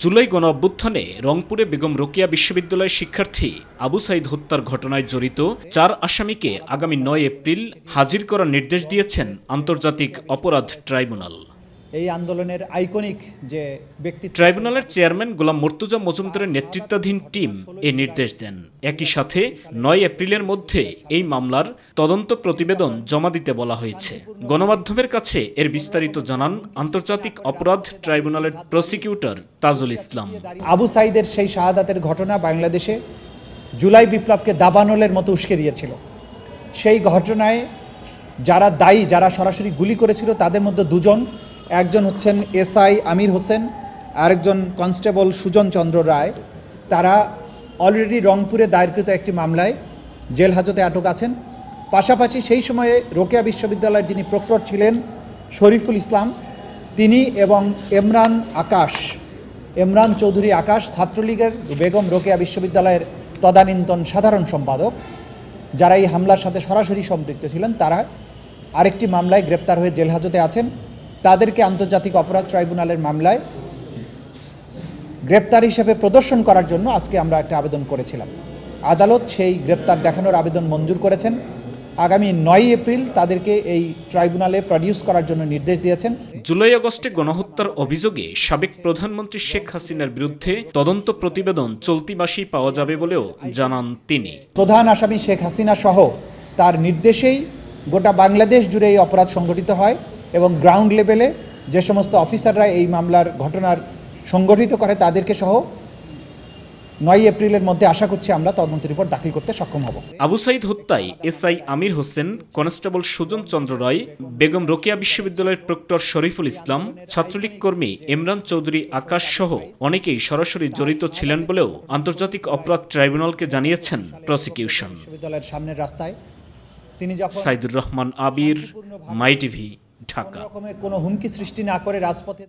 জুলাই গণ অভ্যুত্থানে রংপুরে বেগম রোকেয়া বিশ্ববিদ্যালয়ের শিক্ষার্থী আবু সাইদ হত্যার ঘটনায় জড়িত ৪ আসামিকে আগামী ৯ এপ্রিল হাজির করার নির্দেশ দিয়েছেন আন্তর্জাতিক অপরাধ ট্রাইব্যুনাল। এই আন্দোলনের আইকনিক যে ব্যক্তি ট্রাইব্যুনালের চেয়ারম্যান গোলাম মর্তুজা মজুমদারের নেতৃত্বাধীন টিম এই নির্দেশ দেন। একই সাথে ৯ এপ্রিলের মধ্যে এই মামলার তদন্ত প্রতিবেদন জমা দিতে বলা হয়েছে। গণমাধ্যমের কাছে এর বিস্তারিত জানান আন্তর্জাতিক অপরাধ ট্রাইব্যুনালের প্রসিকিউটর তাজুল ইসলাম। আবু সাইদের সেই শাহাদাতের ঘটনা বাংলাদেশে জুলাই বিপ্লবকে দাবানলের মতো উস্কে দিয়েছিল। সেই ঘটনায় যারা দায়ী, যারা সরাসরি গুলি করেছিল তাদের মধ্যে দুজন, একজন হচ্ছেন এসআই আমির হোসেন, আরেকজন কনস্টেবল সুজন চন্দ্র রায়। তারা অলরেডি রংপুরে দায়েরকৃত একটি মামলায় জেল হাজতে আটক আছেন। পাশাপাশি সেই সময়ে রোকেয়া বিশ্ববিদ্যালয়ের যিনি প্রক্টর ছিলেন শরীফুল ইসলাম, তিনি এবং এমরান চৌধুরী আকাশ, ছাত্রলীগের বেগম রোকেয়া বিশ্ববিদ্যালয়ের তদানীন্তন সাধারণ সম্পাদক, যারা এই হামলার সাথে সরাসরি সম্পৃক্ত ছিলেন, তারা আরেকটি মামলায় গ্রেপ্তার হয়ে জেল হাজতে আছেন। তাদেরকে আন্তর্জাতিক অপরাধ ট্রাইব্যুনালের মামলায় গ্রেপ্তার হিসেবে প্রদর্শন করার জন্য আজকে আমরা একটা আবেদন করেছিলাম। আদালত সেই গ্রেপ্তার দেখানোর আবেদন মঞ্জুর করেছেন। আগামী ৯ এপ্রিল তাদেরকে এই ট্রাইব্যুনালে প্রডিউস করার জন্য নির্দেশ দিয়েছেন। জুলাই আগস্টে গণহত্যার অভিযোগে সাবেক প্রধানমন্ত্রী শেখ হাসিনার বিরুদ্ধে তদন্ত প্রতিবেদন চলতি মাসেই পাওয়া যাবে বলেও জানান তিনি। প্রধান আসামি শেখ হাসিনা সহ তার নির্দেশেই গোটা বাংলাদেশ জুড়ে এই অপরাধ সংগঠিত হয় এবং গ্রাউন্ড লেভেলে যে সমস্ত অফিসাররা এই মামলার ঘটনার সংগঠিত করে তাদেরকে সহ ৯ এপ্রিলের মধ্যে আশা করছি আমরা তদন্ত রিপোর্ট দাখিল করতে সক্ষম হব। আবু সাইদ হত্যায় এসআই আমির হোসেন, কনস্টেবল সুজন চন্দ্র রায়, বেগম রোকেয়া বিশ্ববিদ্যালয়ের প্রক্টর শরীফুল ইসলাম, ছাত্রলীগ কর্মী এমরান চৌধুরী আকাশ সহ অনেকেই সরাসরি জড়িত ছিলেন বলেও আন্তর্জাতিক অপরাধ ট্রাইব্যুনালকে জানিয়েছেন প্রসিকিউশন। বিশ্ববিদ্যালয়ের সামনের রাস্তায় তিনি যখন সাইদুর রহমান আবির, মাই টিভি, ঢাকা। কোনো হুমকি সৃষ্টি না করে রাজপথে